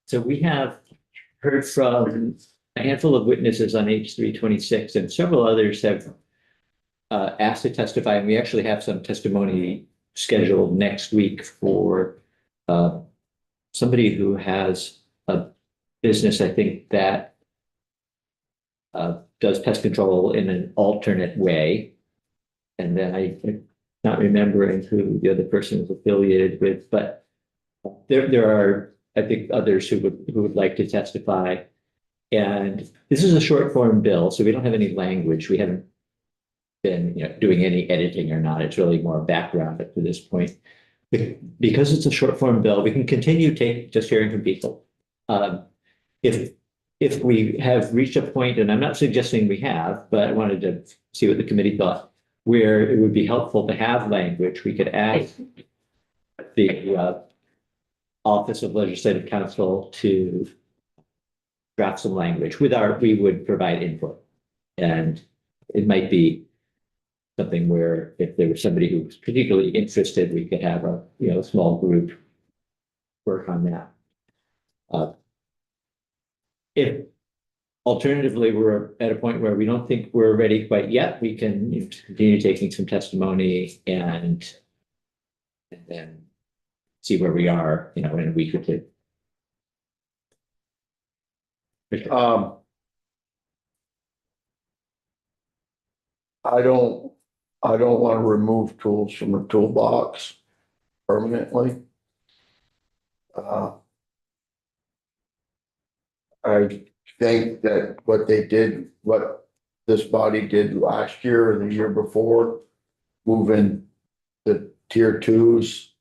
So we have heard from a handful of witnesses on H 326, and several others have asked to testify, and we actually have some testimony scheduled next week for uh, somebody who has a business, I think, that does pest control in an alternate way. And then I'm not remembering who the other person is affiliated with, but there are, I think, others who would like to testify. And this is a short form bill, so we don't have any language. We haven't been, doing any editing or not. It's really more background up to this point. Because it's a short form bill, we can continue just hearing from people. If if we have reached a point, and I'm not suggesting we have, but I wanted to see what the committee thought, where it would be helpful to have language, we could ask the Office of Legislative Counsel to draft some language we would provide input. And it might be something where if there was somebody who was particularly interested, we could have a, small group work on that. If alternatively, we're at a point where we don't think we're ready quite yet, we can continue taking some testimony and then see where we are, in a week or two. I don't want to remove tools from the toolbox permanently. I think that what this body did last year or the year before, moving the tier twos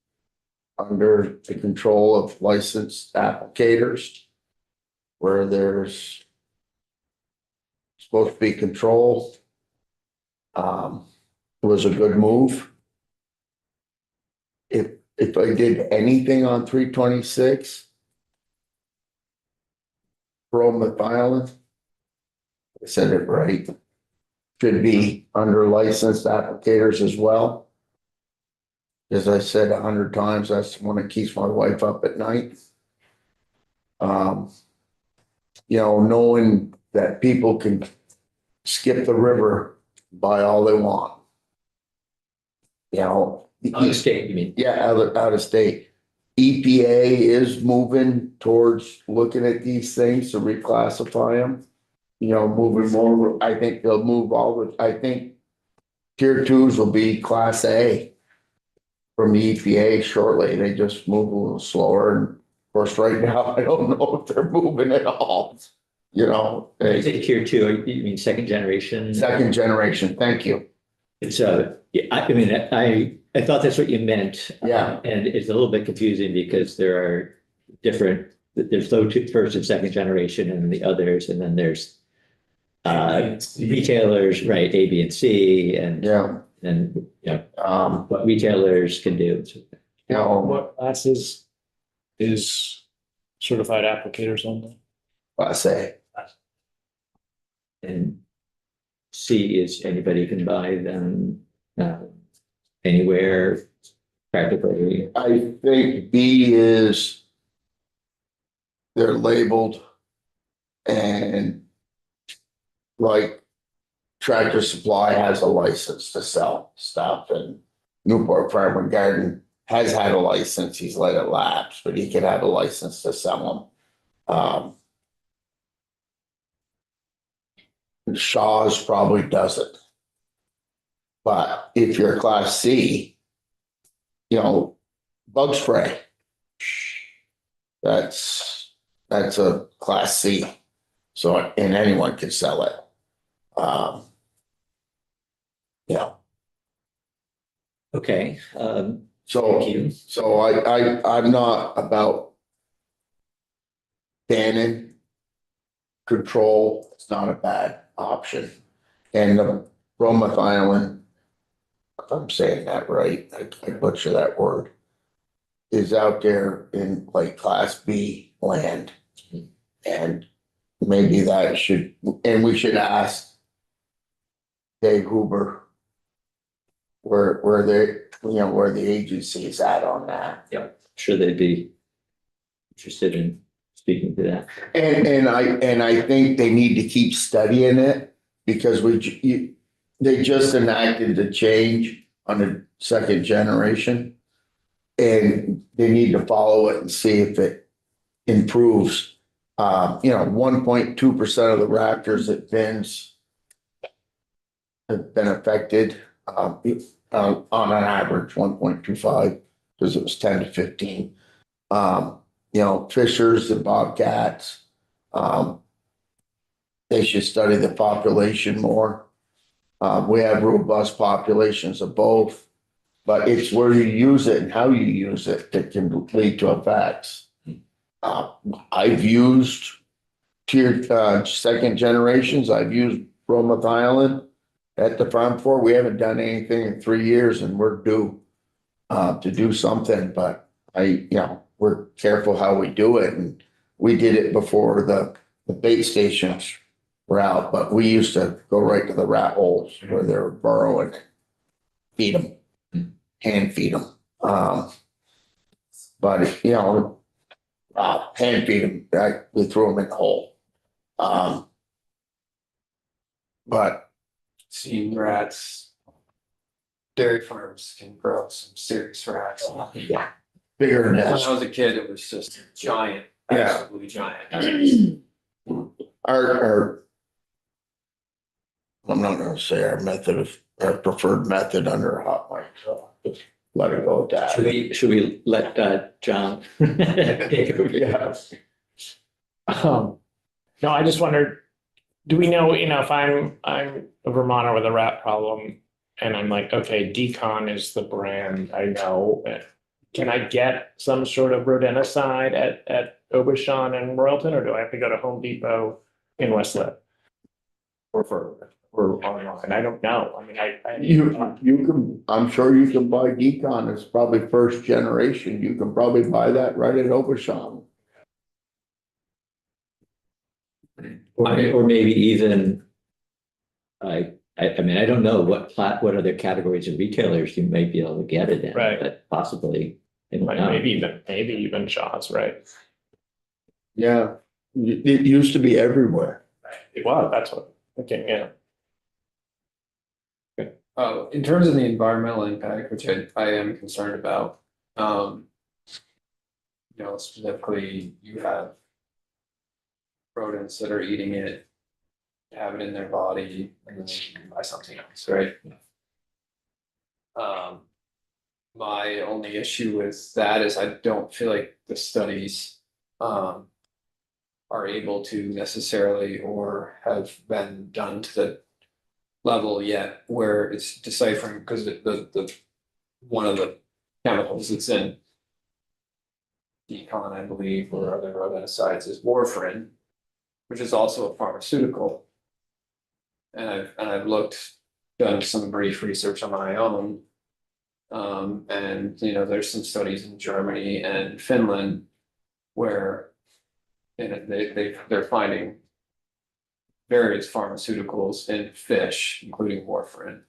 under the control of licensed applicators, where there's supposed to be control, it was a good move. If I did anything on 326, bromethylene, I said it right, should be under licensed applicators as well. As I said 100 times, that's the one that keeps my wife up at night. Knowing that people can skip the river, buy all they want. Out of state, you mean? Yeah, out of state. EPA is moving towards looking at these things to reclassify them. Moving more, I think they'll move I think tier twos will be class A from the EPA shortly. They just move a little slower. And of course, right now, I don't know if they're moving at all. Tier two, you mean second generation? Second generation, thank you. It's I thought that's what you meant. Yeah. And it's a little bit confusing because there's low to first and second generation and the others, and then there's retailers, right, A, B, and C, and what retailers can do. What classes is certified applicators on? Class A. And C is anybody can buy them anywhere practically. I think B is they're labeled and like Tractor Supply has a license to sell stuff, and Newport Farm and Garden has had a license. He's let it lapse, but he could have a license to sell them. Shaw's probably doesn't. But if you're class C, bug spray, that's a class C. So, and anyone can sell it. Okay. So I'm not about banning control. It's not a bad option. And the bromethylene, if I'm saying that right, I butcher that word, is out there in like class B land. And maybe that should, and we should ask Dave Huber where the agency is at on that. Yeah, sure they'd be interested in speaking to that. And I think they need to keep studying it because they just enacted the change on the second generation. And they need to follow it and see if it improves. 1.2% of the raptors at Vince have been affected, on an average, 1.25, because it was 10 to 15. Fishers and bobcats, they should study the population more. We have robust populations of both, but it's where you use it and how you use it that can lead to effects. I've used second generations. I've used bromothioline at the farm floor. We haven't done anything in 3 years and we're due to do something, but we're careful how we do it. And we did it before the bait stations were out, but we used to go right to the rat holes where they were burrowing, feed them, hand feed them. But hand feed them, we threw them in the hole. But Seen rats. Dairy farms can grow some serious rats. yeah, bigger than When I this. was a kid, it was just giant, Yeah. absolutely giant. Our I'm not gonna say our preferred method under a hot mic, so just let it go at Should that. we let John? take over? Yeah. No, I just wondered, do we know, if I'm a Vermonter with a rat problem and I'm like, okay, Decon is the brand I know. Can I get some sort of rodenticide at Aubuchon and Royalton, or do I have to go to Home Depot in Westlet? Or online? I don't know. I mean, You can, I'm sure you can buy Decon. It's probably first generation. You can probably buy that right at Aubuchon. Or maybe even, I mean, I don't know what other categories of retailers you might be able to get it in, Right. but possibly. I don't like know. maybe even Shaw's, right? Yeah, it used to be everywhere. Well, that's what I'm thinking, yeah. In terms of the environmental impact, which I am concerned about, specifically you have rodents that are eating it, have it in their body, and then you can buy something else, right? My only issue with that is I don't feel like the studies are able to necessarily or have been done to the level yet where it's deciphering, because the one of the chemicals that's in Decon, I believe, or other rodenticides is warfarin, which is also a pharmaceutical. And I've done some brief research on my own. And there's some studies in Germany and Finland where they're finding various pharmaceuticals in fish, including warfarin,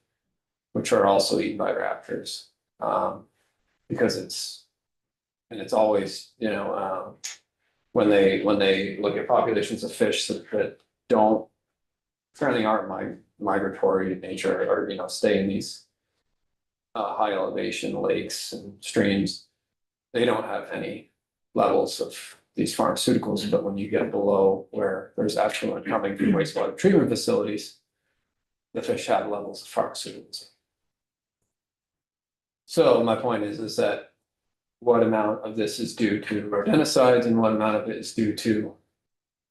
which are also eaten by raptors. Because it's always, when they look at populations of fish that don't currently aren't migratory in nature, or stay in these high elevation lakes and streams, they don't have any levels of these pharmaceuticals. But when you get below where there's effluent coming from wastewater treatment facilities, the fish have levels of pharmaceuticals. So my point is that what amount of this is due to rodenticides and what amount of it is due to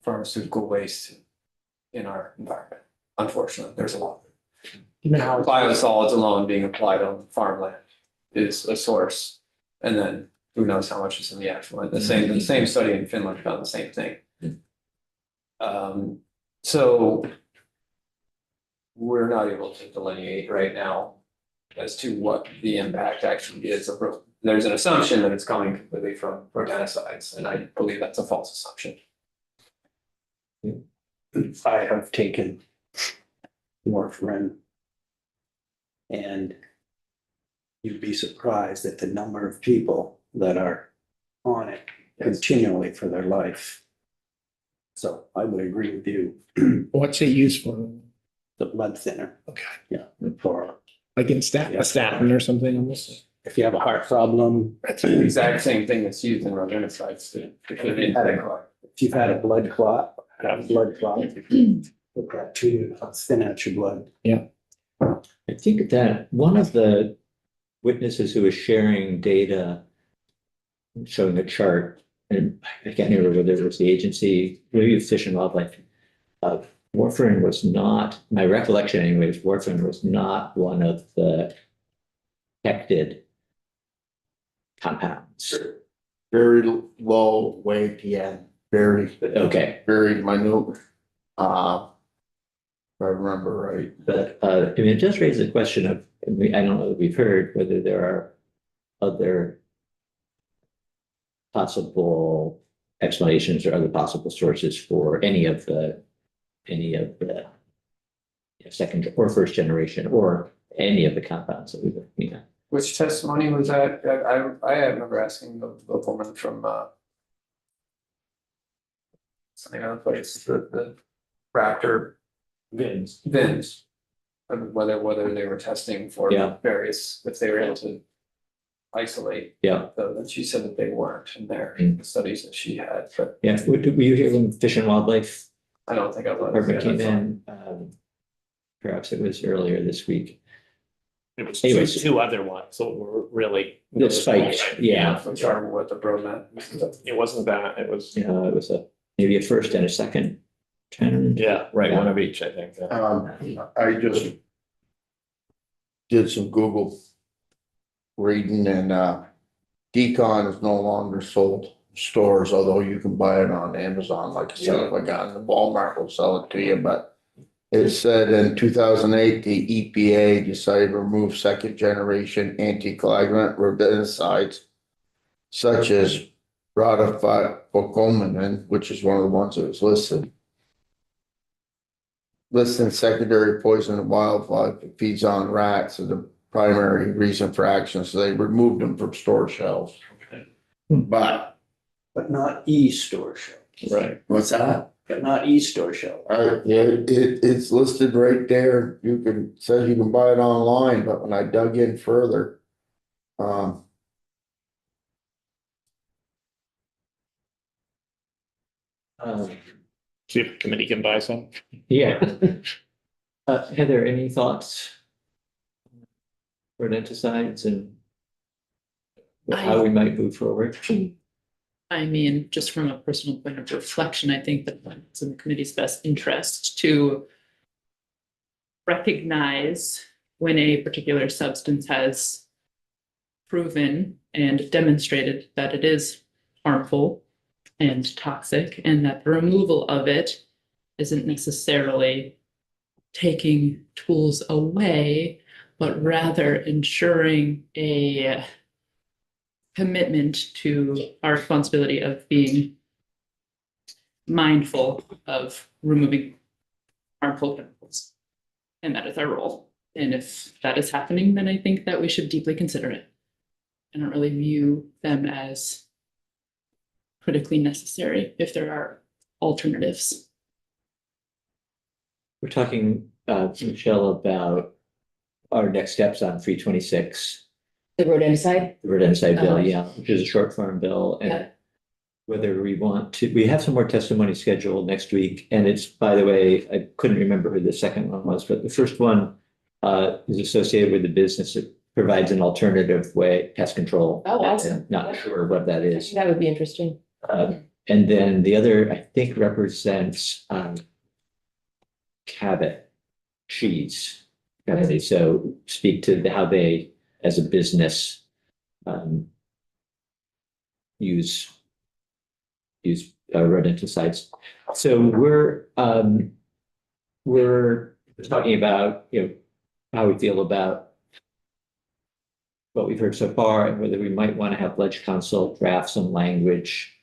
pharmaceutical waste in our environment? Unfortunately, there's a lot. Biosolids alone being applied on farmland is a source, and then who knows how much is in the effluent. The same study in Finland found the same thing. So we're not able to delineate right now as to what the impact actually is. There's an assumption that it's coming completely from rodenticides, and I believe that's a false assumption. I have taken warfarin, and you'd be surprised at the number of people that are on it continually for their life. So I would agree with you, What's it used for? the blood thinner, Okay. yeah, for Like in a statin or something almost? if you have a heart problem, That's the exact same thing that's used in rodenticides to put it in. if you've had a blood clot, put that to thin out your blood. I think that one of the witnesses who was sharing data, showing a chart, and I can't remember whether it was the agency, maybe Fish and Wildlife. Warfarin was not, my recollection anyways, warfarin was not one of the protected compounds. Very low weight, yeah, very, Okay, very minute. If I remember right. but I mean, it does raise the question of, I don't know that we've heard whether there are other possible explanations or other possible sources for any of the second or first generation or any of the compounds that we've been looking at. Which testimony was that? I remember asking the woman from something other place, the Raptor Vins. VINs. And whether they were testing for Yeah. various, if they were able to isolate. Yeah. And she said that they weren't in their Mm. studies that she had, but Yeah, were you here when Fish and Wildlife I don't think I was. Department came in? Perhaps it was earlier this week. It was Anyways. two other ones, so we're really. The spiked, yeah. Which are what the Bromet. It wasn't that, it was, It was maybe a first and a second trend. yeah, right, Yeah. one of each, I think. I just did some Google reading and, Decon is no longer sold in stores, although you can buy it on Amazon, like I said, if I got in the Walmart, will sell it to you, but it said in 2008, the EPA decided to remove second generation anticoagulant rodenticides such as ratificominin, which is one of the ones that was listed. Listing secondary poison in wildlife that feeds on rats as the primary reason for action, so they removed them from store shelves. But But not e-store shelves. Right. what's that? But not e-store shelves. Yeah, it's listed right there. You can, says you can buy it online, but when I dug in further, See if the committee can buy some. Yeah. Heather, any thoughts? Rodenticides and how we might move forward? I mean, just from a personal point of reflection, I think that it's in the committee's best interest to recognize when a particular substance has proven and demonstrated that it is harmful and toxic, and that the removal of it isn't necessarily taking tools away, but rather ensuring a commitment to our responsibility of being mindful of removing harmful chemicals. And that is our role. And if that is happening, then I think that we should deeply consider it. I don't really view them as critically necessary if there are alternatives. We're talking, Michelle, about our next steps on 326, The rodenticide? the rodenticide bill, Uh-huh. yeah, which is a short form bill. And Yeah. whether we want to, we have some more testimony scheduled next week. And it's, by the way, I couldn't remember who the second one was, but the first one is associated with the business that provides an alternative way, pest control. Oh, awesome. I'm not sure what that I is. think that would be interesting. And then the other, I think, represents Cabot cheese company. So speak to how they, as a business, use rodenticides. So we're talking about, how we feel about what we've heard so far and whether we might want to have Ledge Council draft some language,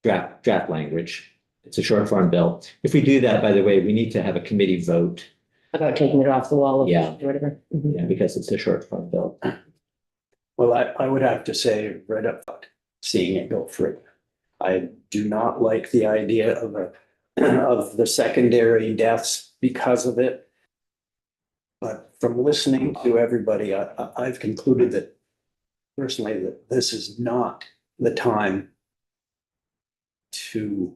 draft language. It's a short form bill. If we do that, by the way, we need to have a committee vote, About taking it off the wall of Yeah. or whatever. Mhm. because it's a short form bill. Well, I would have to say right up front, seeing it go through. I do not like the idea of the secondary deaths because of it. But from listening to everybody, I've concluded that personally that this is not the time to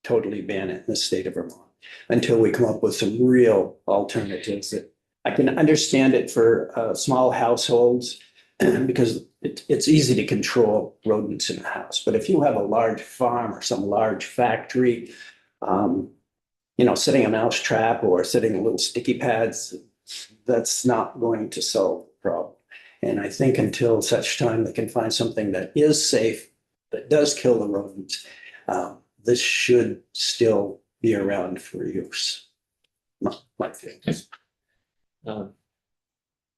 totally ban it in the state of Vermont until we come up with some real alternatives that I can understand it for small households because it's easy to control rodents in a house. But if you have a large farm or some large factory, setting a mouse trap or setting little sticky pads, that's not going to solve the problem. And I think until such time they can find something that is safe, that does kill the rodents, this should still be around for use. My feelings.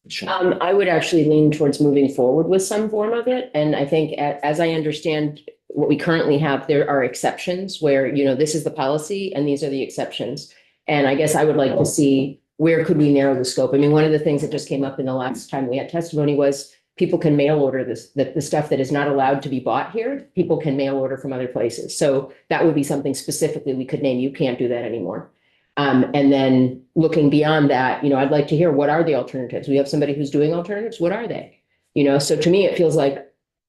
Sean? I would actually lean towards moving forward with some form of it. And I think as I understand what we currently have, there are exceptions where, this is the policy and these are the exceptions. And I guess I would like to see where could we narrow the scope? I mean, one of the things that just came up in the last time we had testimony was people can mail order this, the stuff that is not allowed to be bought here, people can mail order from other places. So that would be something specifically we could name. You can't do that anymore. And then looking beyond that, I'd like to hear what are the alternatives? We have somebody who's doing alternatives. What are they? So to me, it feels like,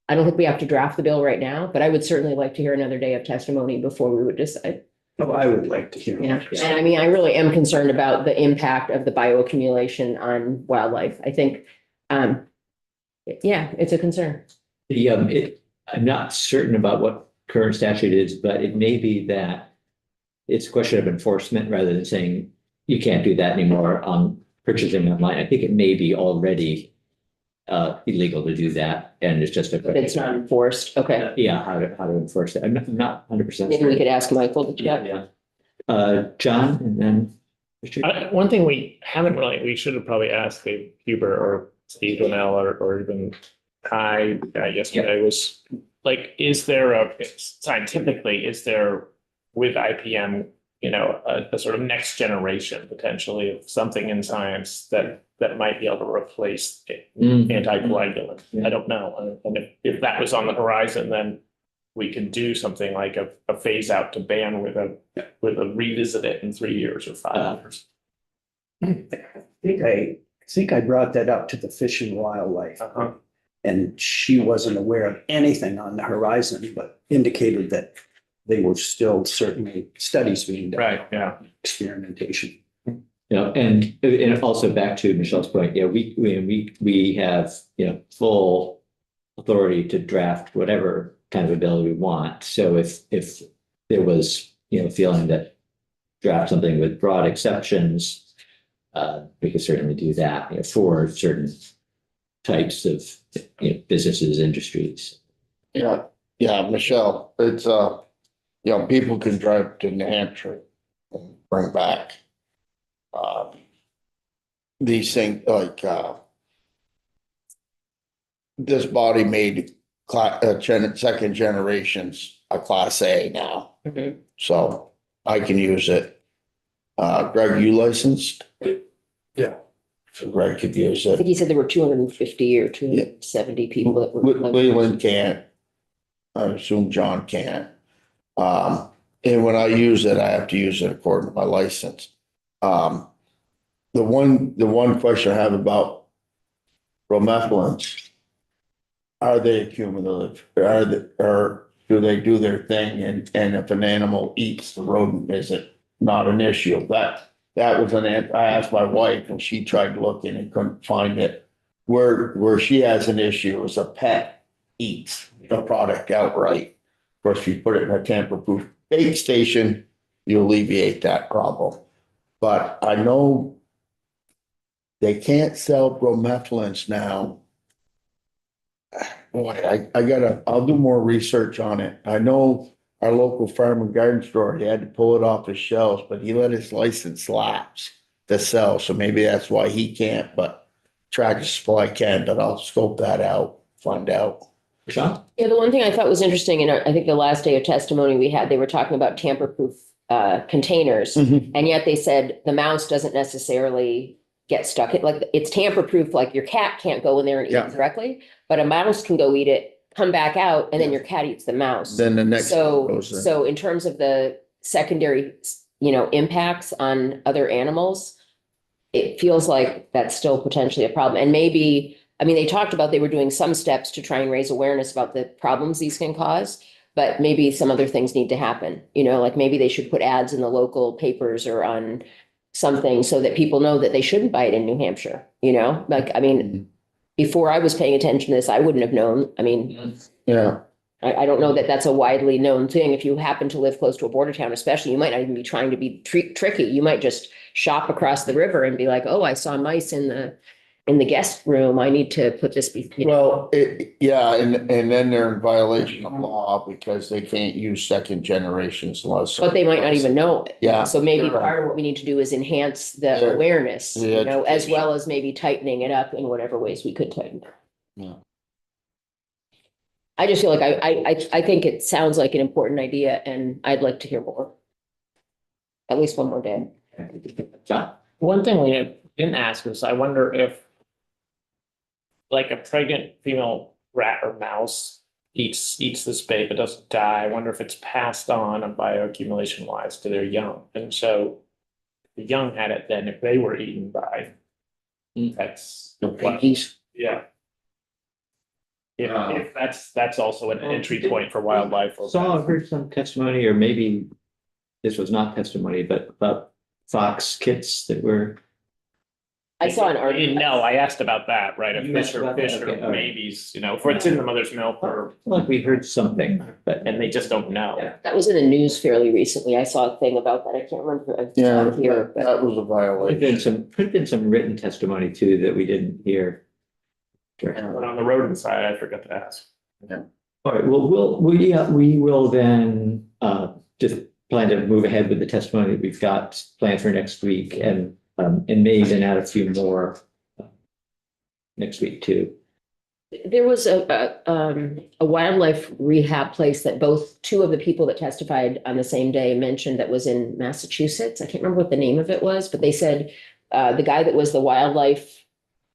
I don't think we have to draft the bill right now, but I would certainly like to hear another day of testimony before we would decide. Oh, I would like to hear. Yeah, and I mean, I really am concerned about the impact of the bioaccumulation on wildlife. I think, it's a concern. I'm not certain about what current statute is, but it may be that it's a question of enforcement rather than saying you can't do that anymore on purchasing online. I think it may be already illegal to do that, and it's just a But it's not enforced. Okay, yeah, how to enforce it. I'm not 100%. maybe we could ask Michael to check. Yeah. John, and then Richard. One thing we should have probably asked Dave Huber or Steve Linnell or even Kai yesterday was like, scientifically, is there with IPM, a sort of next generation potentially of something in science that might be able to replace anticoagulant? Yeah. I don't know. And if that was on the horizon, then we could do something like a phase out to ban with a revisit it in 3 years or 5 years. I think I brought that up to the Fish and Wildlife. And she wasn't aware of anything on the horizon, but indicated that they were still certainly studies being done. Right, yeah. Experimentation. And also back to Michelle's point, we have, full authority to draft whatever kind of a bill we want. So if there was, feeling that draft something with broad exceptions, we could certainly do that, for certain types of, businesses, industries. Yeah, Michelle, it's, people can drive to New Hampshire and bring back these things like this body made second generations a Class A now. Mhm. So I can use it. Greg, you licensed? Yeah. So Greg could use I it. think he said there were 250 or 270 people that were. Leland can't. I assume John can't. And when I use it, I have to use it according to my license. The one question I have about bromethylins, are they cumulative? Or do they do their thing and if an animal eats the rodent, is it not an issue? That was I asked my wife and she tried looking and couldn't find it. Where she has an issue is a pet eats the product outright. Of course, if you put it in a tamper-proof bait station, you alleviate that problem. But I know they can't sell bromethylins now. Boy, I'll do more research on it. I know our local farm and garden store, he had to pull it off the shelves, but he let his license lapse to sell. So maybe that's why he can't, but Tractor Supply can, but I'll scope that out, find out. Sean? Yeah, the one thing I thought was interesting, and I think the last day of testimony we had, they were talking about tamper-proof containers. And yet they said the mouse doesn't necessarily get stuck. Like it's tamper-proof, like your cat can't go in there and eat it directly, but a mouse can go eat it come back out and then your cat eats the mouse. Then the next. one So, goes in. so in terms of the secondary, impacts on other animals, it feels like that's still potentially a problem. And maybe, I mean, they talked about they were doing some steps to try and raise awareness about the problems these can cause, but maybe some other things need to happen, like maybe they should put ads in the local papers or on something so that people know that they shouldn't buy it in New Hampshire, Like, I mean, before I was paying attention to this, I wouldn't have known. I mean, Yeah, I don't know that that's a widely known thing. If you happen to live close to a border town, especially, you might not even be trying to be tricky. You might just shop across the river and be like, oh, I saw mice in the guest room. I need to put this, well, and then they're in violation of law because they can't use second generations laws. but they might not even know it. Yeah. So maybe part of what we need to do is enhance the Yeah. awareness, The as education. well as maybe tightening it up in whatever ways we could tighten it. Yeah. I just feel like I think it sounds like an important idea and I'd like to hear more. At least one more day. John? One thing we didn't ask is, I wonder if like a pregnant female rat or mouse eats the spay but doesn't die. I wonder if it's passed on bioaccumulation wise to their young. And so the young had it then if they were eaten by that's yeah. If that's also an entry point for wildlife. or- Saw, heard some testimony, or maybe this was not testimony, but about fox kits that were. I saw an article. No, I asked about that, right? If You asked fish or about that? fish or Okay, all right. babies, if it's in the mother's milk or, Like we heard something, but and they just don't know. Yeah. That was in the news fairly recently. I saw a thing about that. I can't remember. If I saw Yeah, it here, but that was a violation. could have been some written testimony too that we didn't hear. Sure. But on the rodent side, I forgot to ask. All right, well, we will then just plan to move ahead with the testimony that we've got planned for next week and may even add a few more next week too. there was a wildlife rehab place that two of the people that testified on the same day mentioned that was in Massachusetts. I can't remember what the name of it was, but they said the guy that was the wildlife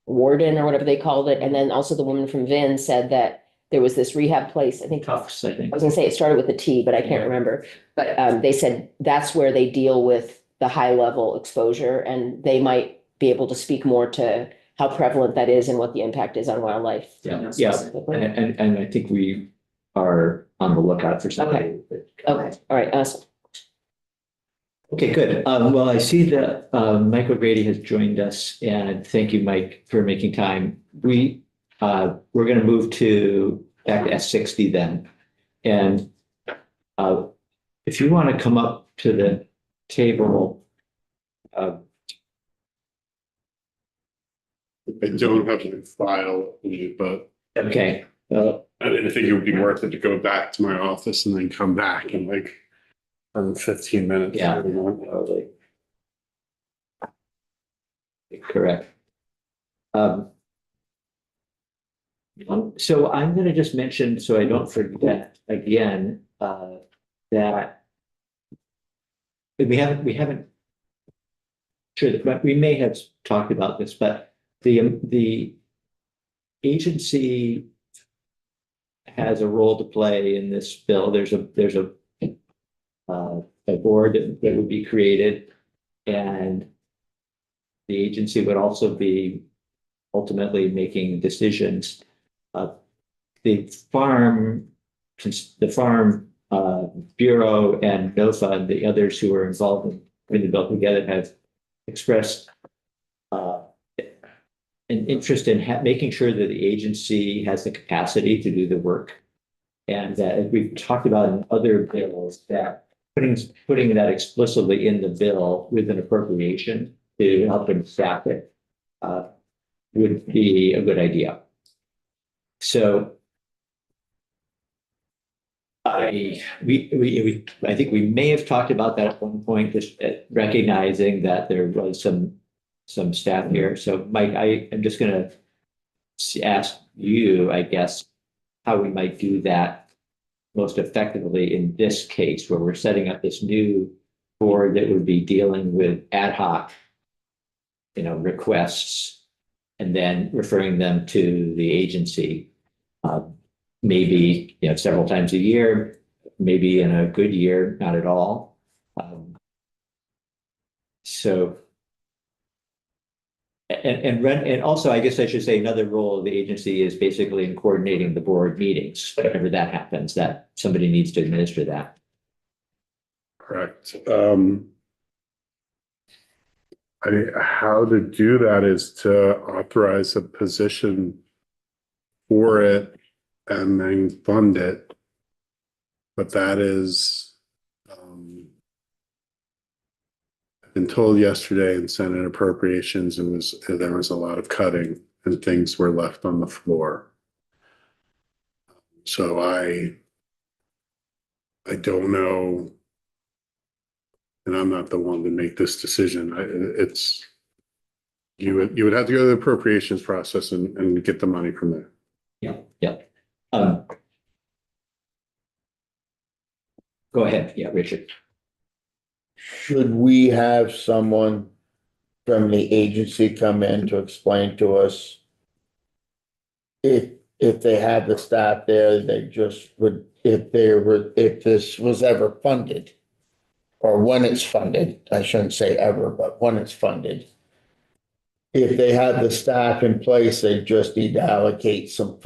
warden or whatever they called it, and then also the woman from Vin said that there was this rehab place. I think Tufts, I think. I was gonna say it started with a T, but I can't remember. But they said that's where they deal with the high level exposure, and they might be able to speak more to how prevalent that is and what the impact is on wildlife. Yeah, specifically. and I think we are on the lookout for somebody. Okay, all right, awesome. Okay, good. Well, I see that Mike O'Grady has joined us, and thank you, Mike, for making time. We're going to move back to S60 then. And if you want to come up to the table, I don't have my file, but okay. I think it would be worth it to go back to my office and then come back in like 15 minutes. Yeah. Probably. Correct. So I'm going to just mention, so I don't forget again, that we haven't, sure, but we may have talked about this, but the agency has a role to play in this bill. There's a board that would be created, and the agency would also be ultimately making decisions. The farm bureau and NOFA and the others who are involved in putting the bill together have expressed an interest in making sure that the agency has the capacity to do the work. And that, as we've talked about in other bills, that putting that explicitly in the bill with an appropriation to help them staff it would be a good idea. So I think we may have talked about that at one point, just recognizing that there was some staff here. So Mike, I'm just gonna ask you, I guess, how we might do that most effectively in this case, where we're setting up this new board that would be dealing with ad hoc, requests, and then referring them to the agency. maybe, several times a year, maybe in a good year, not at all. So. And also, I guess I should say another role of the agency is basically in coordinating the board meetings, whenever that happens, that somebody needs to administer that. Correct. How to do that is to authorize a position for it and then fund it. But that is, I've been told yesterday in Senate Appropriations, there was a lot of cutting and things were left on the floor. So I don't know. And I'm not the one to make this decision. You would have to go to the appropriations process and get the money from there. Yeah. Go ahead. Yeah, Richard. Should we have someone from the agency come in to explain to us if they have the staff there, they just would, if this was ever funded, or when it's funded, I shouldn't say ever, but when it's funded. If they have the staff in place, they just need to allocate some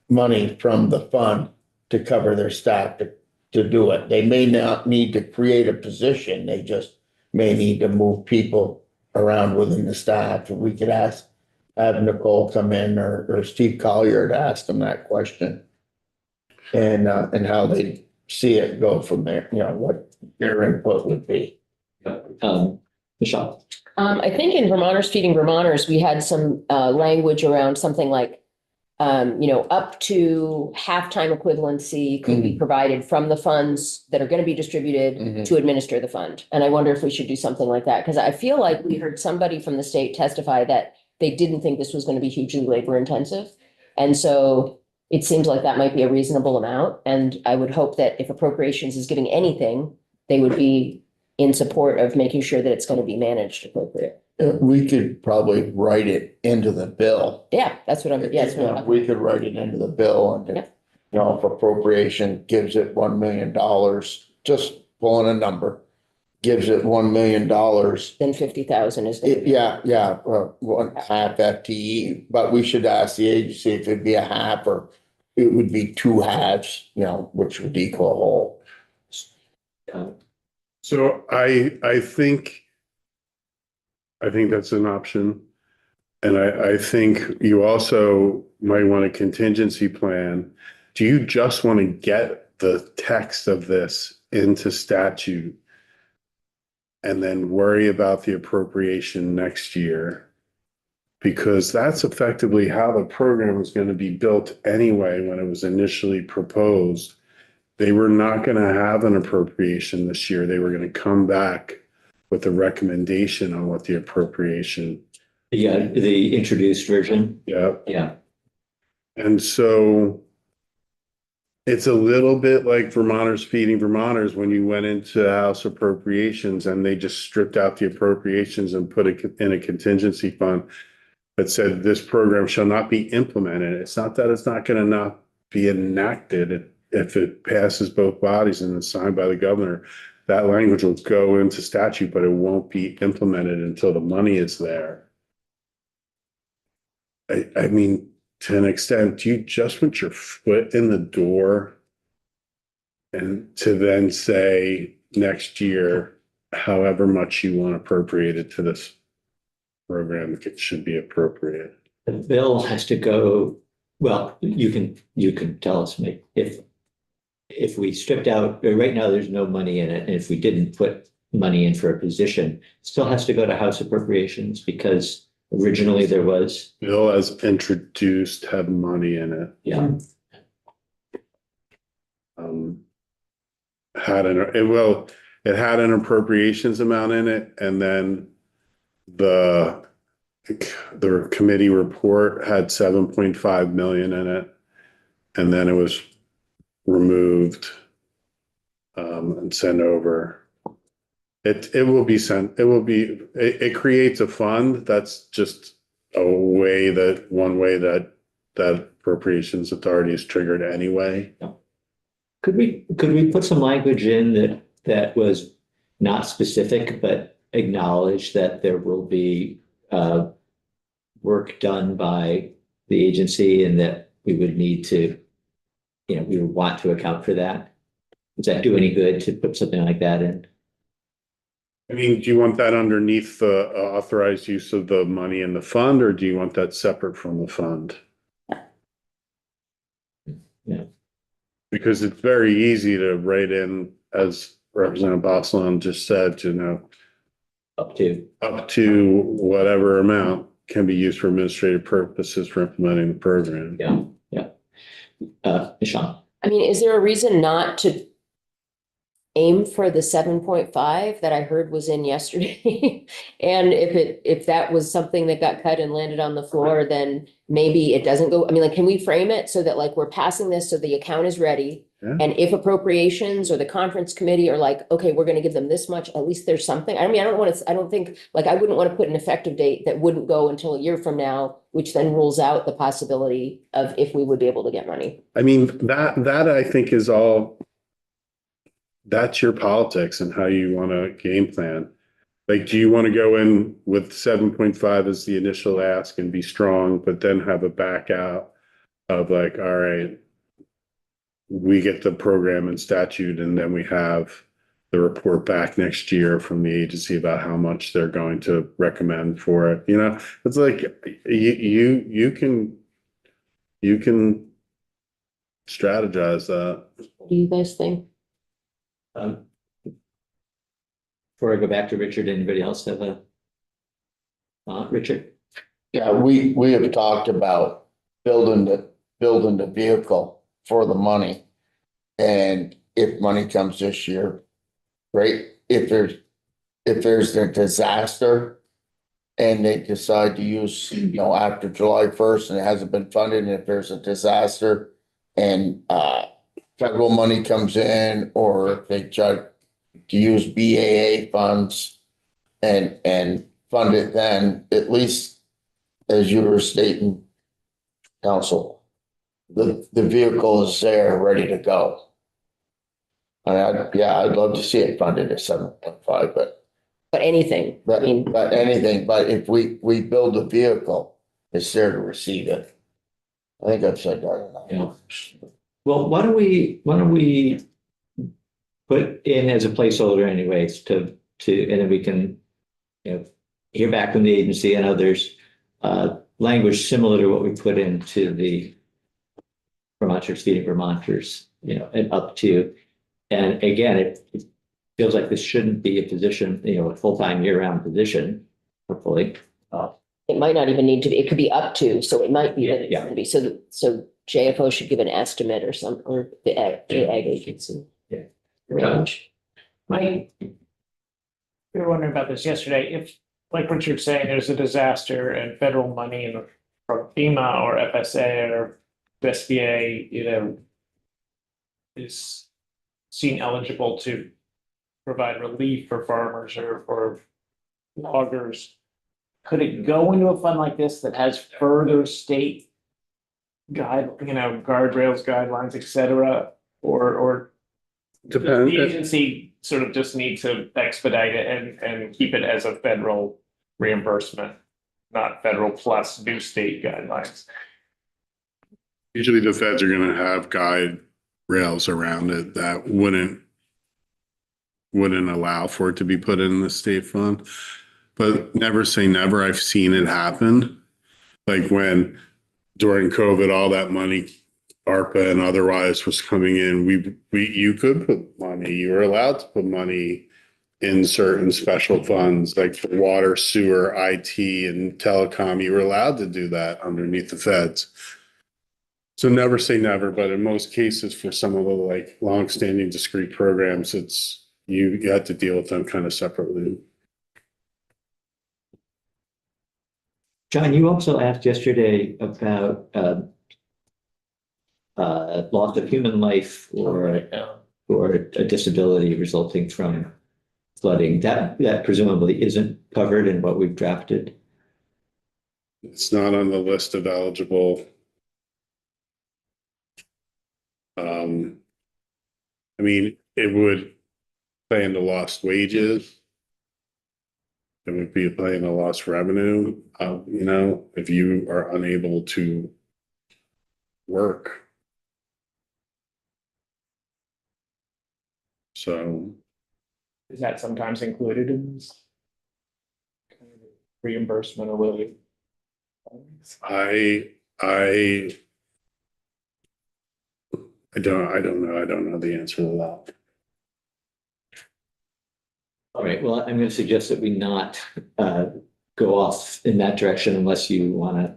money from the fund to cover their staff to do it. They may not need to create a position, they just may need to move people around within the staff. We could have Nicole come in or Steve Collier to ask them that question. And how they see it go from there, what their input would be. Michelle. I think in Vermonters Feeding Vermonters, we had some language around something like, up to halftime equivalency could be provided from the funds that are going to be distributed to administer the fund. And I wonder if we should do something like that, because I feel like we heard somebody from the state testify that they didn't think this was going to be hugely labor intensive. And so it seems like that might be a reasonable amount. And I would hope that if appropriations is giving anything, they would be in support of making sure that it's going to be managed appropriately. We could probably write it into the bill. Yeah, that's what I'm, yes. We could write it into the bill and, if appropriation gives it $1 million, just pulling a number, gives it $1 million. Then 50,000 is. One half FTE, but we should ask the agency if it'd be a half or it would be two halves, which would equal a whole. So I think that's an option. And I think you also might want a contingency plan. Do you just want to get the text of this into statute and then worry about the appropriation next year? Because that's effectively how the program was going to be built anyway when it was initially proposed. They were not going to have an appropriation this year. They were going to come back with a recommendation on what the appropriation. Yeah, the introduced version. Yeah. And so it's a little bit like Vermonters Feeding Vermonters when you went into House appropriations and they just stripped out the appropriations and put it in a contingency fund that said this program shall not be implemented. It's not that it's not going to not be enacted. If it passes both bodies and is signed by the governor, that language will go into statute, but it won't be implemented until the money is there. I mean, to an extent, do you just want your foot in the door and to then say next year, however much you want appropriated to this program, it should be appropriated? The bill has to go, well, you can tell us if we stripped out, right now there's no money in it, and if we didn't put money in for a position, it still has to go to House appropriations because originally there was. Bill as introduced had money in it. Yeah. It had an appropriations amount in it, and then the committee report had 7.5 million in it, and then it was removed and sent over. It will be sent. It creates a fund. That's just one way that that appropriations authority is triggered anyway. Could we put some language in that was not specific, but acknowledge that there will be work done by the agency and that we would need to, we would want to account for that? Does that do any good to put something like that in? I mean, do you want that underneath the authorized use of the money in the fund, or do you want that separate from the fund? Yeah. Because it's very easy to write in, as Representative Boslan just said, Up to, up to whatever amount can be used for administrative purposes for implementing the program. yeah. Sean? I mean, is there a reason not to aim for the 7.5 that I heard was in yesterday? And if that was something that got cut and landed on the floor, then maybe it doesn't go, I mean, like, can we frame it so that like we're passing this so the account is ready? Yeah. And if appropriations or the conference committee are like, okay, we're gonna give them this much, at least there's something. I mean, I don't think, like, I wouldn't want to put an effective date that wouldn't go until a year from now, which then rules out the possibility of if we would be able to get money. I mean, that I think is all, that's your politics and how you want to game plan. Like, do you want to go in with 7.5 as the initial ask and be strong, but then have a back out of like, all right, we get the program and statute, and then we have the report back next year from the agency about how much they're going to recommend for it. It's like you can strategize that. What do you guys think? Before I go back to Richard, anybody else have a Richard? Yeah, we have talked about building the vehicle for the money. And if money comes this year, great. If there's a disaster and they decide to use, after July 1st and it hasn't been funded, and if there's a disaster and federal money comes in, or if they try to use BAA funds and fund it, then at least, as you were stating, Council, the vehicle is there, ready to go. And I'd love to see it funded at 7.5, but Anything, I mean. but anything, but if we build the vehicle, it's there to receive it. I think I've said that enough. Yeah. Well, why don't we put in as a placeholder anyways and then we can, hear back from the agency and others, language similar to what we put into the Vermont Church Feeding Vermonters, and up to, and again, it feels like this shouldn't be a position, a full-time year-round position, hopefully. It might not even need to be, it could be up to, so it might be that it's Yeah. gonna be, so JFO should give an estimate or some, or the ag agency. Yeah. Range. We were wondering about this yesterday. If, like Richard's saying, there's a disaster and federal money from FEMA or FSA or SBA, is seen eligible to provide relief for farmers or loggers, could it go into a fund like this that has further state guardrails, guidelines, et cetera, or does Depends. the agency sort of just need to expedite it and keep it as a federal reimbursement, not federal plus new state guidelines? Usually the feds are gonna have guide rails around it that wouldn't allow for it to be put in the state fund. But never say never. I've seen it happen. Like when during COVID, all that money, ARPA and otherwise, was coming in, you could put money, you were allowed to put money in certain special funds, like for water, sewer, IT, and telecom. You were allowed to do that underneath the feds. So never say never, but in most cases for some of the like longstanding discrete programs, it's you have to deal with them kind of separately. John, you also asked yesterday about loss of human life or a disability resulting from flooding. That presumably isn't covered in what we've drafted. It's not on the list of eligible I mean, it would play into lost wages. It would be playing a lost revenue, you know, if you are unable to work. So, Is that sometimes included in this? kind of reimbursement or will it? I don't know the answer to that. All right, well, I'm going to suggest that we not go off in that direction unless you want to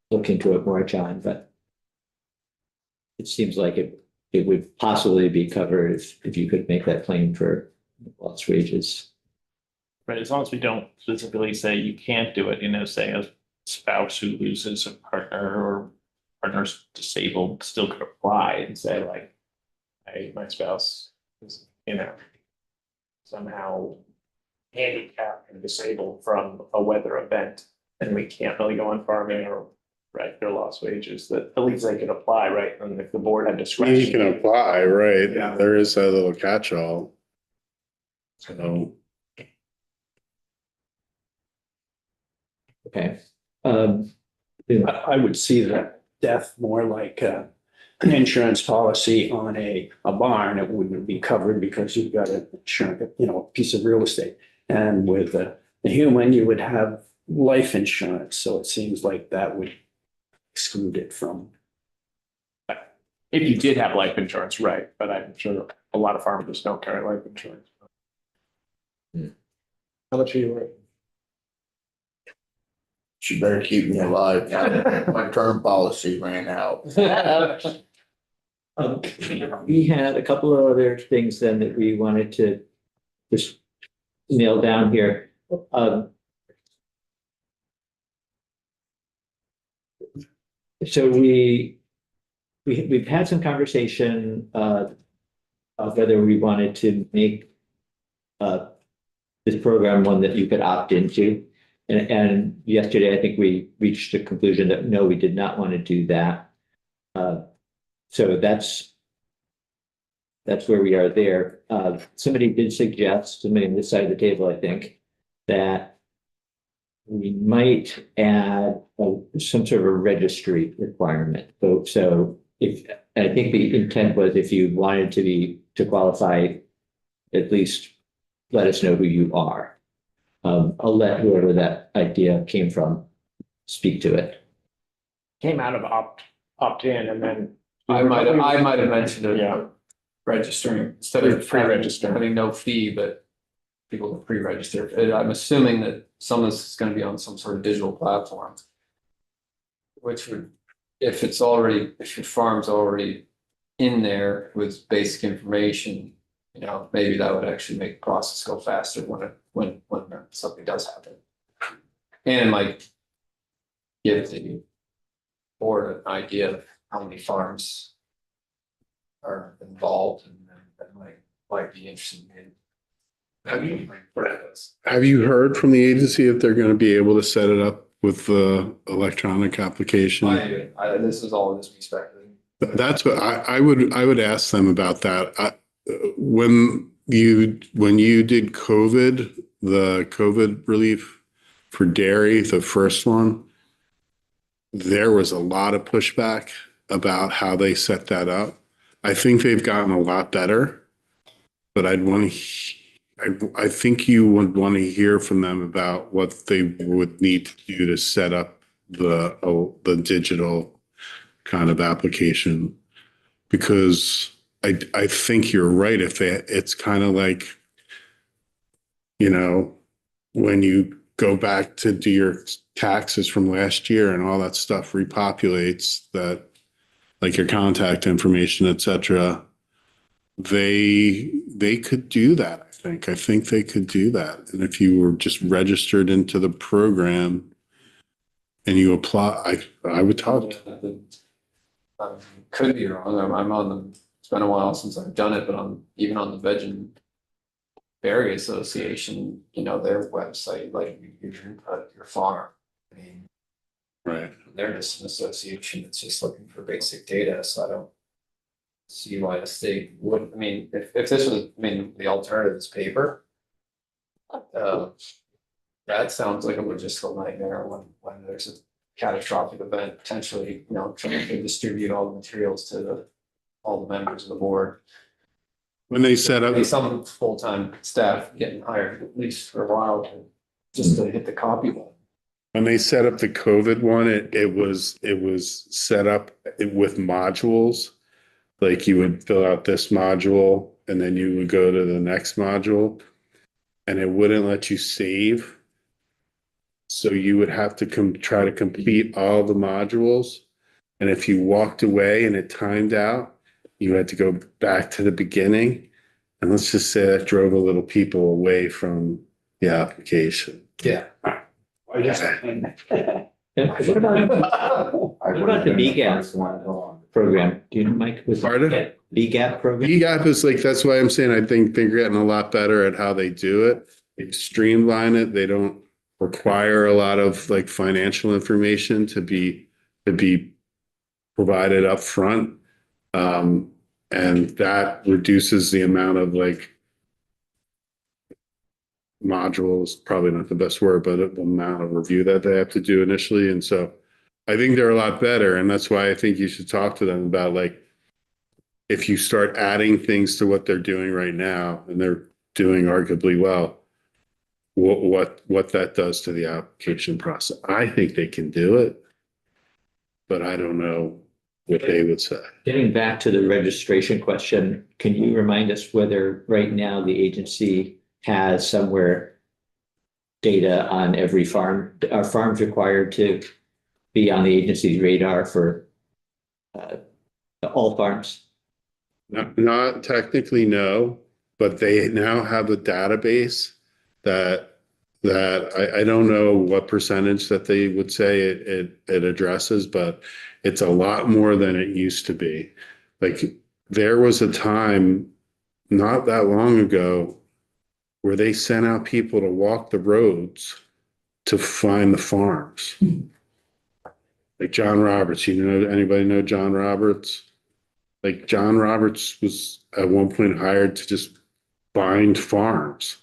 look into it more, John, but it seems like it would possibly be covered if you could make that claim for lost wages. Right, as long as we don't specifically say you can't do it, you know, say a spouse who loses a partner or partner's disabled still could apply and say like, hey, my spouse is, you know, somehow handicapped and disabled from a weather event and we can't really go on farming or right, their lost wages, that at least they could apply, right? And if the board had discretion. You can apply, right? Yeah. There is a little catch-all. So, Okay. I would see that death more like an insurance policy on a barn. It wouldn't be covered because you've got a piece of real estate. And with the human, you would have life insurance. So it seems like that would exclude it from. If you did have life insurance, right, but I'm sure a lot of farmers don't carry life insurance. Hmm. How much are you worth? She better keep me alive. My term policy ran out. We had a couple of other things then that we wanted to just nail down here. So we've had some conversation of whether we wanted to make this program one that you could opt into. And yesterday, I think we reached a conclusion that no, we did not want to do that. So that's where we are there. Somebody did suggest, somebody on this side of the table, I think, that we might add some sort of a registry requirement. So if, I think the intent was if you wanted to qualify, at least let us know who you are. I'll let whoever that idea came from speak to it. Came out of opt in and then. I might have mentioned it. Yeah. Registering instead of Pre-register. having no fee, but people can pre-register. I'm assuming that some of this is gonna be on some sort of digital platform. Which would, if your farm's already in there with basic information, you know, maybe that would actually make the process go faster when something does happen. And it might give the board an idea of how many farms are involved and might be interested in. have you heard from the agency if they're going to be able to set it up with the electronic application? This is all just me speculating. That's what I would ask them about that. When you did COVID, the COVID relief for dairy, the first one, there was a lot of pushback about how they set that up. I think they've gotten a lot better, but I think you would want to hear from them about what they would need to do to set up the digital kind of application, because I think you're right. It's kind of like, you know, when you go back to do your taxes from last year and all that stuff repopulates, that like your contact information, et cetera, they could do that. I think they could do that. And if you were just registered into the program and you apply, I would talk. Could be wrong. I'm on the, it's been a while since I've done it, but even on the Veg and Berry Association, you know, their website, like you input your farm. I mean, Right. they're just an association that's just looking for basic data, so see why the state would, I mean, if this was, I mean, the alternative is paper. That sounds like a logistical nightmare when there's a catastrophic event, potentially, trying to distribute all the materials to all the members of the board. When they set up, Maybe some full-time staff getting hired at least for a while just to hit the copy button. when they set up the COVID one, it was set up with modules. Like you would fill out this module and then you would go to the next module and it wouldn't let you save. So you would have to try to complete all the modules. And if you walked away and it timed out, you had to go back to the beginning. And let's just say that drove a little people away from the application. Yeah. What about the BGAP program? Do you know, Mike? Was Pardon? BGAP program? EGAP is like, that's why I'm saying I think they're getting a lot better at how they do it. They streamline it. They don't require a lot of like financial information to be provided up front. And that reduces the amount of like modules, probably not the best word, but the amount of review that they have to do initially. And so I think they're a lot better. And that's why I think you should talk to them about like, if you start adding things to what they're doing right now, and they're doing arguably well, what that does to the application process. I think they can do it, but I don't know what they would say. Getting back to the registration question, can you remind us whether right now the agency has somewhere data on every farm? Are farms required to be on the agency's radar for all farms? Not technically, no, but they now have a database that I don't know what percentage that they would say it addresses, but it's a lot more than it used to be. Like there was a time not that long ago where they sent out people to walk the roads to find the farms. Like John Roberts, anybody know John Roberts? Like John Roberts was at one point hired to just find farms.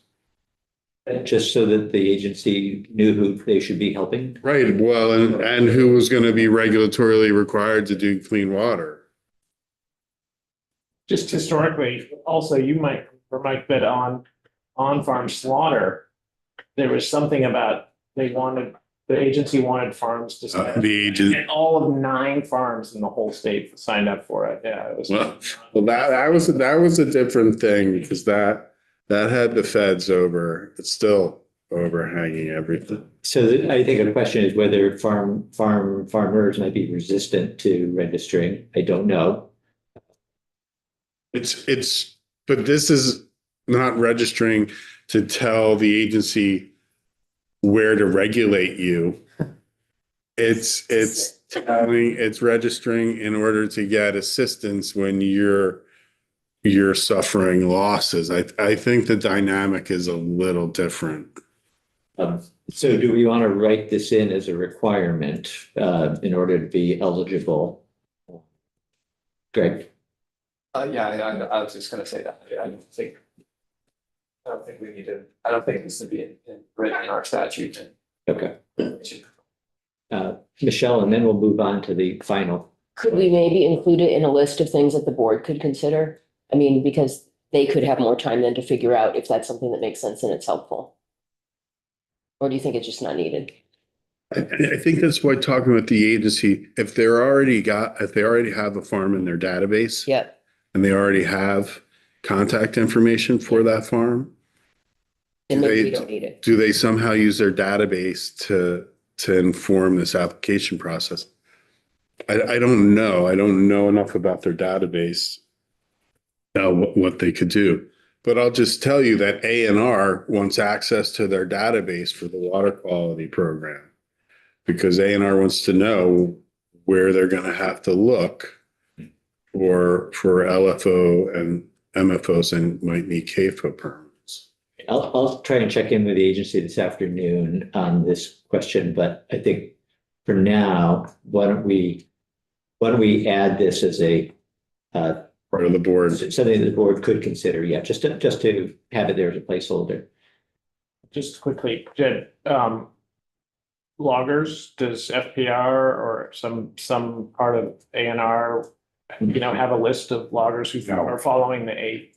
Just so that the agency knew who they should be helping? Right. Well, and who was going to be regulatorily required to do clean water. Just historically, also you might that on-farm slaughter, there was something about the agency wanted farms to sign up. The agent. And all of 9 farms in the whole state signed up for it. Yeah, it was. Well, that was a different thing because that had the feds over. It's still overhanging everything. So I think the question is whether farmers might be resistant to registering. I don't know. But this is not registering to tell the agency where to regulate you. It's registering in order to get assistance when you're suffering losses. I think the dynamic is a little different. So do we want to write this in as a requirement in order to be eligible? Greg? Yeah, I was just gonna say that. I don't think we need to, I don't think it needs to be written in our statute. Okay. Michelle, and then we'll move on to the final. Could we maybe include it in a list of things that the board could consider? I mean, because they could have more time then to figure out if that's something that makes sense and it's helpful. Or do you think it's just not needed? I think that's why talking with the agency, if they already have a farm in their database. Yep. And they already have contact information for that farm. And maybe we don't need it. Do they somehow use their database to inform this application process? I don't know. I don't know enough about their database, what they could do. But I'll just tell you that A&R wants access to their database for the water quality program because A&R wants to know where they're going to have to look for LFO and MFOs and might need CAFO permits. I'll try and check in with the agency this afternoon on this question, but I think for now, why don't we add this as a part of the board. Something the board could consider, yeah, just to have it there as a placeholder. Just quickly, Jed, loggers, does FPR or some part of ANR, have a list of loggers who No. are following the eight?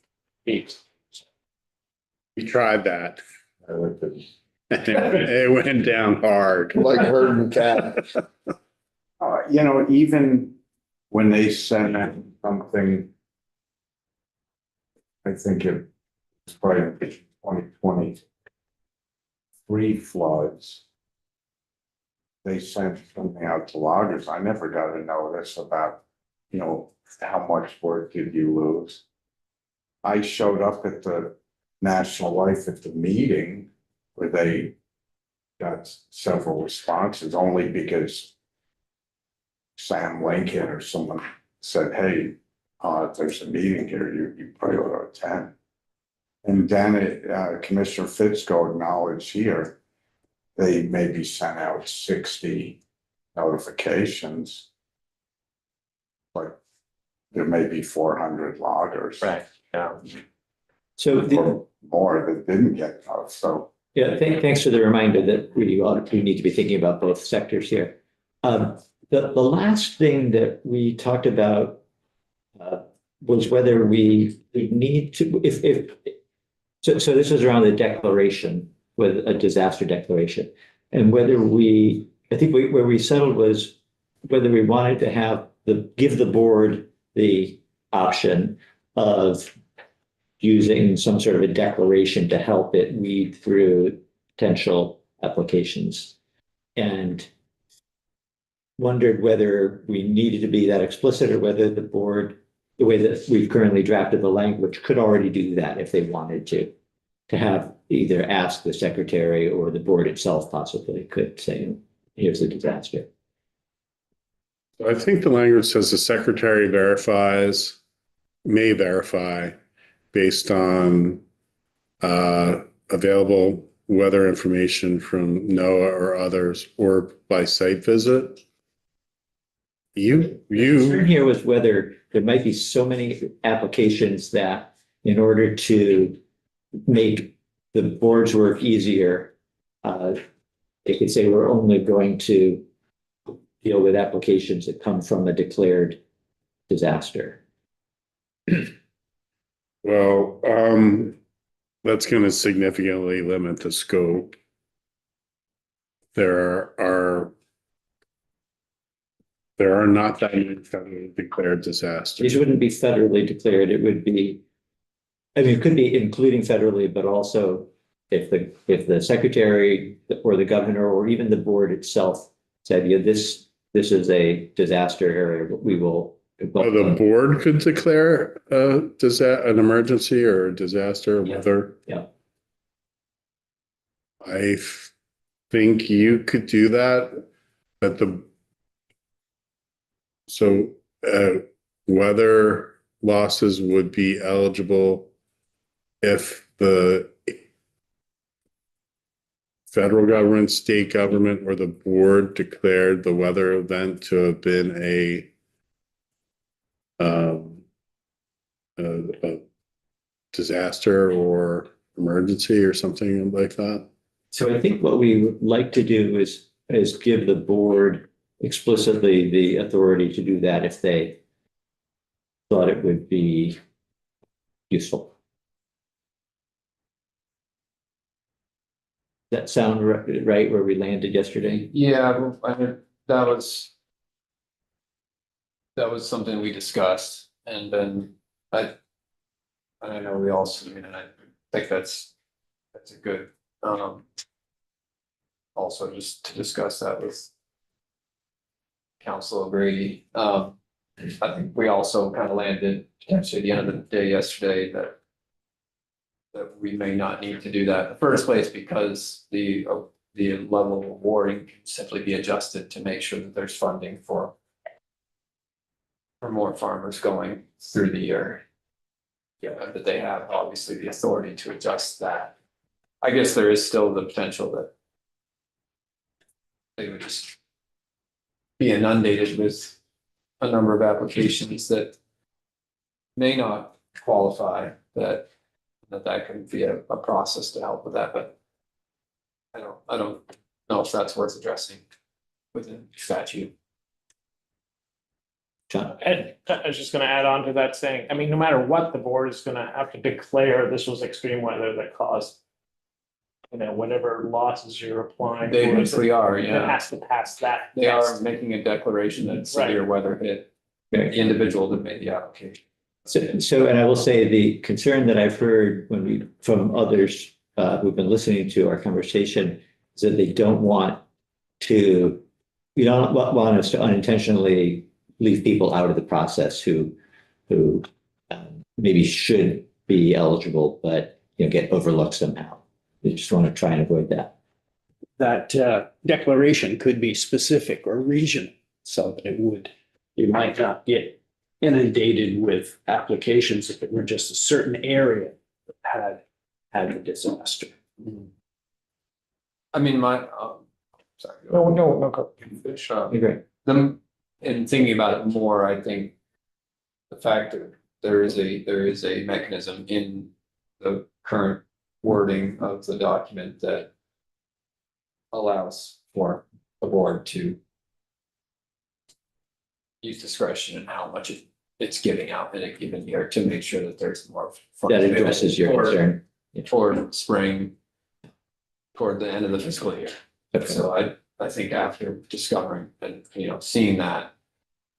We tried that. It went down hard. Like herding cats. Even when they send in something, I think it was probably 2023 floods. They sent something out to loggers. I never got a notice about, how much work did you lose? I showed up at the National Life at the meeting where they got several responses only because Sam Lincoln or someone said, hey, there's a meeting here, you probably ought to attend. And then Commissioner Fitzko acknowledged here, they maybe sent out 60 notifications. But there may be 400 loggers. Right, yeah. So, Or more that didn't get notified, so. yeah, thanks for the reminder that we need to be thinking about both sectors here. The last thing that we talked about was whether we need to, so this was around the declaration, with a disaster declaration, and whether I think where we settled was whether we wanted to give the board the option of using some sort of a declaration to help it weed through potential applications. And wondered whether we needed to be that explicit or whether the board, the way that we've currently drafted the language, could already do that if they wanted to have either ask the secretary or the board itself possibly could say, here's the disaster. I think the language says the secretary may verify based on available weather information from NOAA or others, or by site visit. The concern here was whether there might be so many applications that in order to make the board's work easier, they could say we're only going to deal with applications that come from a declared disaster. Well, that's going to significantly limit the scope. There are not that many federally declared disasters. These wouldn't be federally declared. It would be, it could be including federally, but also if the secretary or the governor or even the board itself said, yeah, this is a disaster area, we will. The board could declare an emergency or a disaster, whether. Yeah. I think you could do that, but weather losses would be eligible if the federal government, state government, or the board declared the weather event to have been a disaster or emergency or something like that. So I think what we would like to do is give the board explicitly the authority to do that if they thought it would be useful. Does that sound right where we landed yesterday? Yeah, I mean, that was something we discussed, and then I know we also, and I think that's a good, also just to discuss that with Council Brady. I think we also kind of landed potentially at the end of the day yesterday that we may not need to do that in the first place because the level of awarding can simply be adjusted to make sure that there's funding for more farmers going through the year. Yeah, that they have obviously the authority to adjust that. I guess there is still the potential that they would just be inundated with a number of applications that may not qualify, that could be a process to help with that, but I don't know if that's worth addressing within statute. John, And I was just gonna add on to that saying, I mean, no matter what, the board is gonna have to declare this was extreme weather that caused. Whatever losses you're applying. They for, basically are, It yeah. has to pass that. They are test. making a declaration that severe weather hit the individual that made the application. so, and I will say the concern that I've heard from others who've been listening to our conversation is that they don't want to, you don't want us to unintentionally leave people out of the process who maybe should be eligible, but get overlooked somehow. We just want to try and avoid that. That declaration could be specific or regional, so that you might not get inundated with applications if it were just a certain area that had a disaster. I mean, sorry. No, go. Finish, Great. them, in thinking about it more, I think the fact that there is a mechanism in the current wording of the document that allows for the board to use discretion in how much it's giving out in a given year to make sure that there's more funds That addresses your available concern. toward spring, toward the end of the fiscal year. Okay. So I think after discovering and, seeing that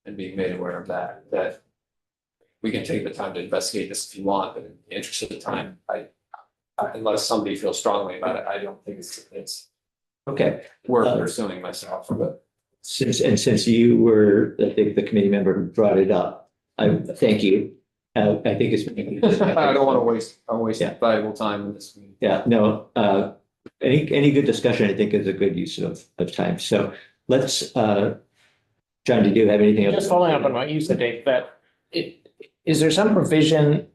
and being made aware of that we can take the time to investigate this if you want, but in the interest of the time, unless somebody feels strongly about it, I don't think it's Okay. worth pursuing myself, but. Since you were, I think, the committee member who brought it up, I thank you. I think it's. I don't want to waste Yeah. valuable time in this meeting. Yeah, no, any good discussion, I think, is a good use of time. So let's, John, did you have anything else? Just following up on what you said, Dave, is there some provision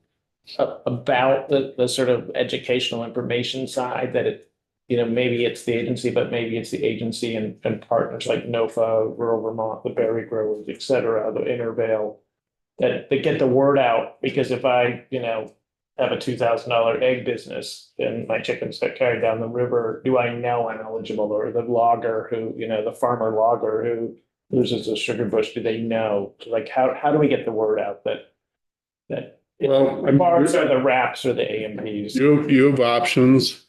about the sort of educational information side that maybe it's the agency, but maybe it's the agency and partners like NOFA, Rural Vermont, the Berry Growers, et cetera, the Intervale, that they get the word out, because if I, have a $2,000 egg business and my chickens get carried down the river, do I know I'm eligible? Or the logger who, the farmer logger who loses a sugar bush, do they know? Like, how do we get the word out that Well, the bars or the wraps or the AMPs? You have options.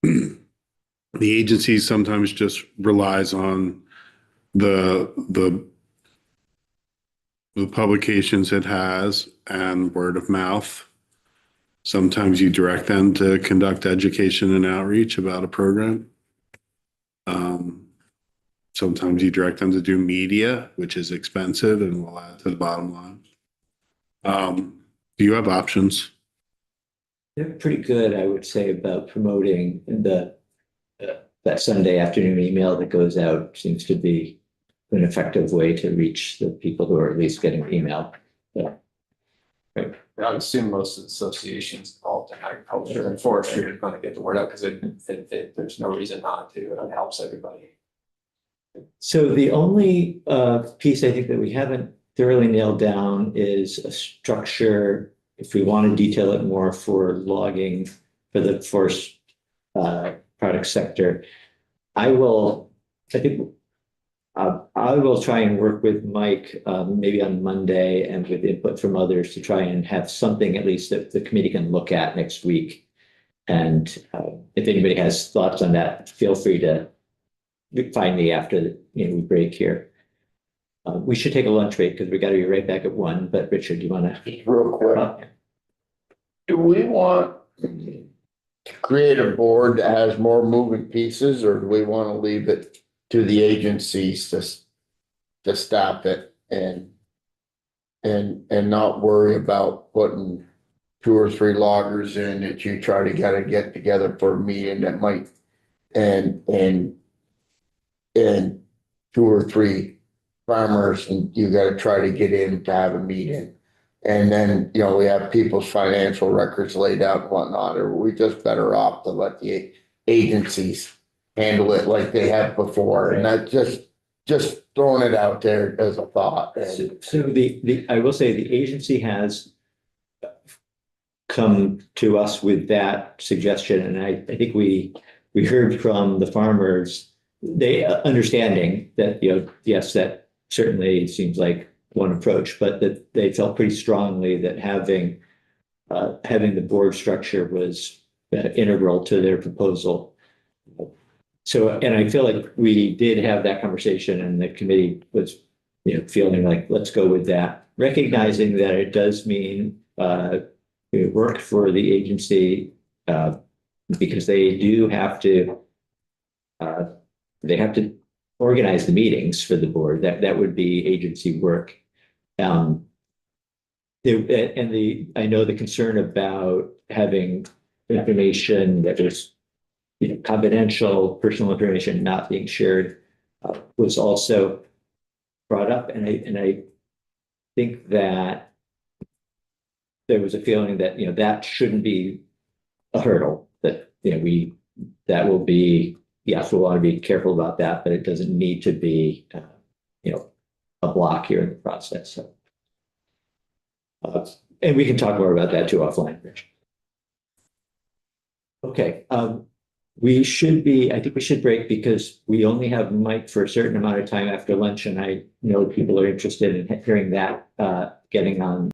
The agency sometimes just relies on the publications it has and word of mouth. Sometimes you direct them to conduct education and outreach about a program. Sometimes you direct them to do media, which is expensive and will add to the bottom line. You have options. They're pretty good, I would say, about promoting that Sunday afternoon email that goes out. Seems to be an effective way to reach the people who are at least getting the email. Yeah. Right. I would assume most of the associations involved in agriculture and forestry are going to get the word out because there's no reason not to. It helps everybody. So the only piece I think that we haven't thoroughly nailed down is a structure, if we want to detail it more, for logging for the forest product sector. I will try and work with Mike maybe on Monday and with input from others to try and have something at least that the committee can look at next week. And if anybody has thoughts on that, feel free to find me after we break here. We should take a lunch break because we got to be right back at 1. But Richard, do you want to? Real quick, do we want to create a board that has more moving pieces, or do we want to leave it to the agencies to stop it and not worry about putting 2 or 3 loggers in that you try to get together for a meeting that might and 2 or 3 farmers, and you got to try to get in to have a meeting. And then, we have people's financial records laid out and whatnot, or we just better off to let the agencies handle it like they have before. And that just throwing it out there as a thought. So I will say the agency has come to us with that suggestion, and I think we heard from the farmers, they understanding that, yes, that certainly seems like one approach, but that they felt pretty strongly that having the board structure was integral to their proposal. So, and I feel like we did have that conversation, and the committee was, feeling like, let's go with that, recognizing that it does mean work for the agency, because they do have to, organize the meetings for the board. That would be agency work. I know the concern about having information that was, confidential, personal information not being shared, was also brought up, and I think that there was a feeling that, that shouldn't be a hurdle, that, that will be, yes, we'll want to be careful about that, but it doesn't need to be, a block here in the process. So, and we can talk more about that too offline, Rich. Okay, I think we should break, because we only have Mike for a certain amount of time after lunch, and I know people are interested in hearing that, getting on